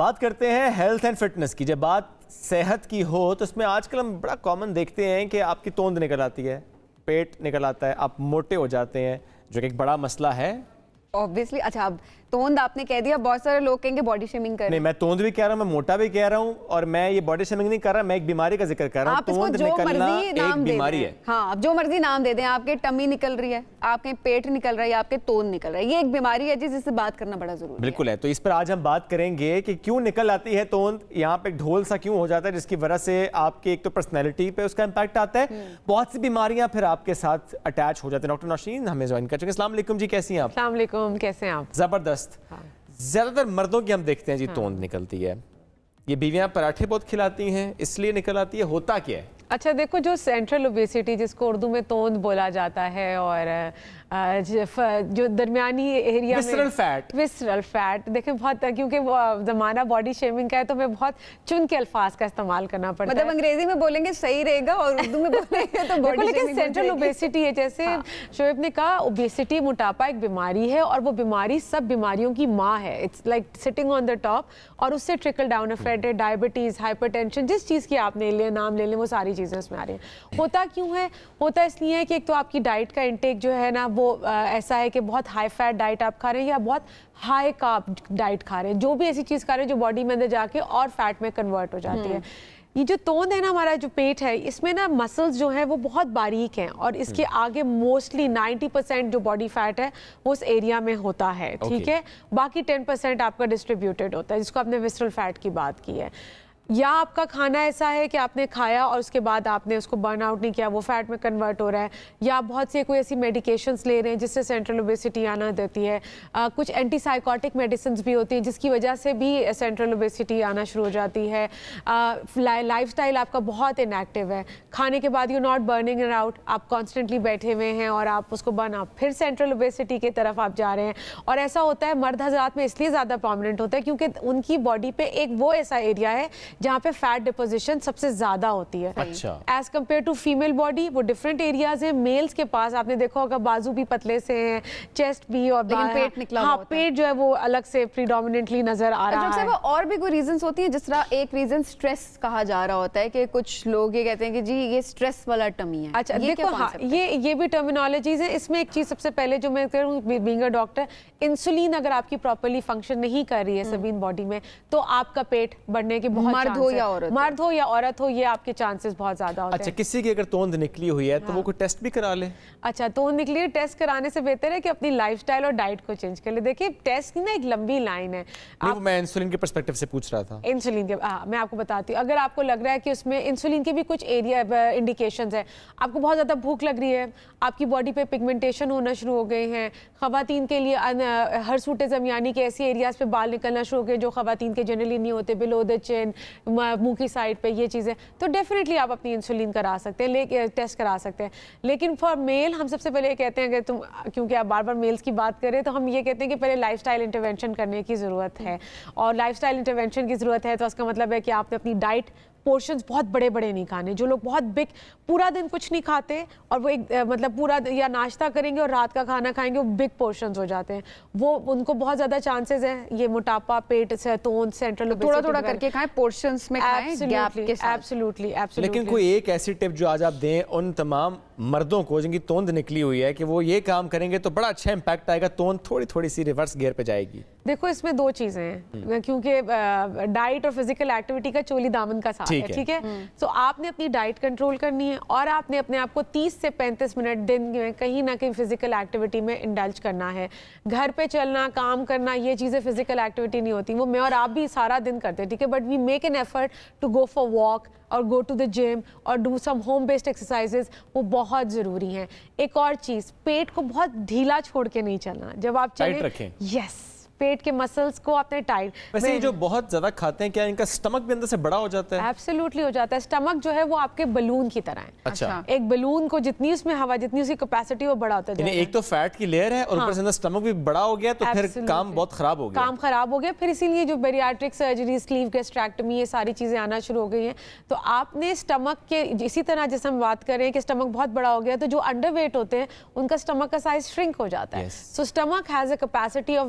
بات کرتے ہیں ہیلتھ اینڈ فٹنس کی. جب بات صحت کی ہو تو اس میں آج کل ہم بڑا کامن دیکھتے ہیں کہ آپ کی توند نکل آتی ہے, پیٹ نکل آتا ہے, آپ موٹے ہو جاتے ہیں, جو کہ ایک بڑا مسئلہ ہے. Obviously, اچھا اب توند آپ نے کہہ دیا, بہت سارے لوگ کہیں گے باڈی شیمنگ کر رہے ہیں. نہیں, میں توند بھی کہہ رہا ہوں, میں موٹا بھی کہہ رہا ہوں, اور میں یہ باڈی شیمنگ نہیں کر رہا, میں ایک بیماری کا ذکر کر رہا ہوں. توند نکلنا ایک بیماری ہے. ہاں, اب جو مرضی نام دے دیں, آپ کے ٹمی نکل رہی ہے, آپ کے پیٹ نکل رہا ہے, آپ کے توند نکل رہا ہے, یہ ایک بیماری ہے جس سے بات کرنا بڑا ضروری ہے. بالکل ہے. تو اس پر آج ہم بات کریں گے کہ کیوں نکل آتی ہے توند, یہاں پہ ڈھول سا کیوں ہو جاتا ہے, جس کی وجہ سے آپ کی ایک تو پرسنالٹی پہ اس کا امپیکٹ آتا ہے, بہت سی بیماریاں پھر آپ کے ساتھ اٹیچ ہو جاتے ہیں. ڈاکٹر نوشین ہمیں جوائن کر چکے ہیں. السلام علیکم جی, کیسی ہیں آپ؟ السلام علیکم, کیسے ہیں آپ؟ زبردست. زیادہ تر مردوں کی ہم دیکھتے ہیں جی توند نکلتی ہے. یہ بیویاں پراٹھے بہت کھلاتی ہیں اس لیے نکل آتی ہے, ہوتا کیا ہے؟ اچھا دیکھو, جو سینٹرل اوبیسٹی جس کو اردو میں توند بولا جاتا ہے, اور جو درمیانی ایریا میں وسرل فیٹ, دیکھیں بہت, کیونکہ وہ زمانہ باڈی شیمنگ کا ہے تو میں بہت چن کے الفاظ کا استعمال کرنا پڑتا ہے. مطلب انگریزی میں بولیں گے صحیح رہے گا اور اردو میں بولیں گے تو باڈی شیمنگ. لیکن سینٹرل اوبیسٹی ہے, جیسے شعیب نے کہا, اوبیسٹی موٹاپا ایک بیماری ہے, اور وہ بیماری سب بیماریوں کی ماں ہے. It's like sitting on the top, اور اس سے ٹرکل ڈاؤن افیکٹ ہے. ڈائبٹیز, ہائپر ٹینشن, جس چیز کی آپ نے نام لے لیں وہ ساری چیزیں اس میں آ رہی ہیں. ہوتا کیوں ہے؟ ہوتا اس لیے کہ ایک تو آپ کی ڈائٹ کا انٹیک جو ہے نا وہ ایسا ہے کہ بہت ہائی فیٹ ڈائٹ آپ کھا رہے ہیں یا بہت ہائی کارب ڈائٹ کھا رہے ہیں, جو بھی ایسی چیز کھا رہے ہیں جو باڈی میں اندر جا کے اور فیٹ میں کنورٹ ہو جاتی ہے. یہ جو توند ہے نا, ہمارا جو پیٹ ہے, اس میں نا مسلز جو ہیں وہ بہت باریک ہیں, اور اس کے آگے موسٹلی 90% جو باڈی فیٹ ہے وہ اس ایریا میں ہوتا ہے, ٹھیک ہے. باقی 10% آپ کا ڈسٹریبیوٹیڈ ہوتا ہے, جس کو آپ نے وسرل فیٹ کی بات کی ہے. یا آپ کا کھانا ایسا ہے کہ آپ نے کھایا اور اس کے بعد آپ نے اس کو برن آؤٹ نہیں کیا, وہ فیٹ میں کنورٹ ہو رہا ہے. یا آپ بہت سے کوئی ایسی میڈیکیشنز لے رہے ہیں جس سے سینٹرل اوبیسٹی آنا دیتی ہے. کچھ اینٹی سائیکوٹک میڈیسنز بھی ہوتی ہیں جس کی وجہ سے بھی سینٹرل اوبیسٹی آنا شروع ہو جاتی ہے. لائف اسٹائل آپ کا بہت انیکٹیو ہے, کھانے کے بعد you not burning it out, آپ کانسٹنٹلی بیٹھے ہوئے ہیں اور آپ اس کو برن آؤٹ, پھر سینٹرل اوبیسٹی کی طرف آپ جا رہے ہیں. اور ایسا ہوتا ہے مرد حضرات میں اس لیے زیادہ پرومیننٹ ہوتا ہے کیونکہ ان کی باڈی پہ ایک وہ ایسا ایریا ہے جہاں پہ فیٹ ڈپوزیشن سب سے زیادہ ہوتی ہے as compare to female body. وہ ڈفرینٹ ایریاز ہیں. میلز کے پاس آپ نے دیکھا ہوگا بازو بھی پتلے سے ہیں, چیسٹ بھی, اور پیٹ نکلا ہوا, پیٹ جو ہے وہ الگ سے پریڈومیننٹلی نظر آ رہا ہے. اور بھی کوئی ریزنز ہوتی ہیں, جس طرح ایک ریزن سٹریس کہا جا رہا ہوتا ہے کہ کچھ لوگ یہ کہتے ہیں کہ جی یہ سٹریس والا ٹمی ہے. اچھا دیکھو, یہ بھی ٹرمینالوجیز ہیں. اس میں ایک چیز سب سے پہلے جو میں کروں بینگ اے ڈاکٹر, انسولین اگر آپ کی پراپرلی فنکشن نہیں کر رہی ہے سبین باڈی میں, تو آپ کا پیٹ بڑھنے کے بہت مرد ہو یا عورت ہو, یہ آپ کے چانسز بہت زیادہ ہوتے ہیں. اچھا, کسی کی اگر توند نکلی ہوئی ہے تو وہ کوئی ٹیسٹ بھی کرا لے؟ اچھا, توند نکلی ہے, ٹیسٹ کرانے سے بہتر ہے کہ اپنی لائف سٹائل اور ڈائٹ کو چینج کر لے. دیکھیں ٹیسٹ کی نا ایک لمبی لائن ہے. میں انسولین کے پرسپیکٹیو سے پوچھ رہا تھا. انسولین کے, میں آپ کو بتاتی ہوں. اگر آپ کو لگ رہا ہے کہ اس میں انسولین کے بھی کچھ ایریا انڈیکیشنز ہیں, آپ کو بہت زیادہ بھوک لگ رہی ہے, آپ کی باڈی پہ پگمنٹیشن ہونا شروع ہو گئے ہیں, خواتین کے لیے ہرسوٹزم یعنی کہ ایسی ایریاز پہ بال نکلنا شروع ہو گئے جو خواتین کے جنرلی نہیں ہوتے, بلو دا چین, منہ کی سائڈ پہ, یہ چیزیں, تو ڈیفینیٹلی آپ اپنی انسولین کرا سکتے ہیں, ٹیسٹ کرا سکتے ہیں. لیکن فار میل ہم سب سے پہلے یہ کہتے ہیں کہ تم, کیونکہ آپ بار بار میلز کی بات کریں, تو ہم یہ کہتے ہیں کہ پہلے لائف سٹائل انٹرونشن کرنے کی ضرورت ہے. اور لائف سٹائل انٹرونشن کی ضرورت ہے تو اس کا مطلب ہے کہ آپ نے اپنی ڈائٹ پورشنز بہت بڑے بڑے نہیں کھانے. جو لوگ بہت بگ پورا دن کچھ نہیں کھاتے اور وہ ایک مطلب پورا یا ناشتہ کریں گے اور رات کا کھانا کھائیں گے, وہ بگ پورشنز ہو جاتے ہیں, وہ ان کو بہت زیادہ چانسز ہیں یہ موٹاپا, پیٹ سے توند, سینٹرل اوبیسٹی. تھوڑا تھوڑا کر کے کھائیں, پورشنز میں کھائیں, گیپ کے ساتھ. ایبسلیوٹلی. لیکن کوئی ایک ایسی ٹپ جو آج آپ دیں ان تمام مردوں کو جن کی توند نکلی ہوئی ہے کہ وہ یہ کام کریں گے تو بڑا اچھا امپیکٹ آئے گا, توند تھوڑی تھوڑی سی ریورس گیئر پہ جائے گی؟ دیکھو اس میں دو چیزیں ہیں, کیونکہ ڈائٹ اور فزیکل ایکٹیویٹی کا چولی دامن کا ساتھ ہے, ٹھیک ہے. تو آپ نے اپنی ڈائٹ کنٹرول کرنی ہے, اور آپ نے اپنے آپ کو 30 سے 35 منٹ دن میں کہیں نہ کہیں فزیکل ایکٹیویٹی میں انڈلج کرنا ہے. گھر پہ چلنا, کام کرنا, یہ چیزیں فزیکل ایکٹیویٹی نہیں ہوتی. وہ میں اور آپ بھی سارا دن کرتے ہیں, ٹھیک ہے, but we make an effort to go for walk اور گو ٹو دا جم اور do some home based exercises, وہ بہت ضروری ہیں. ایک اور چیز, پیٹ کو بہت ڈھیلا چھوڑ کے نہیں چلنا. جب آپ چلیں, یس, پیٹ کے مسلز کو آپ نے ٹائٹ. ویسے جو بہت زیادہ کھاتے ہیں, کیا ان کا سٹمک بھی اندر سے بڑا ہو جاتا ہے؟ ایبسلیوٹلی ہو جاتا ہے. سٹمک جو ہے وہ آپ کے بلون کی طرح ہے. اچھا, ایک بلون کو جتنی اس میں ہوا, جتنی اس کی کیپیسٹی, وہ بڑا ہوتا ہے. یعنی ایک تو فیٹ کی لیئر ہے اور اوپر سے اندر سٹمک بھی بڑا ہو گیا, تو پھر کام بہت خراب ہو گیا. کام خراب ہو گیا. پھر اسی لیے جو بیریاٹرک سرجری, سلیو گیسٹریکٹمی, یہ ساری چیزیں آنا شروع ہو گئی ہیں. تو آپ نے سٹمک کے اسی طرح جیسے ہم بات کر رہے ہیں کہ سٹمک بہت بڑا ہو گیا, تو جو انڈر ویٹ ہوتے ہیں ان کا سٹمک کا سائز شرنک ہو جاتا ہے. So stomach has a capacity of,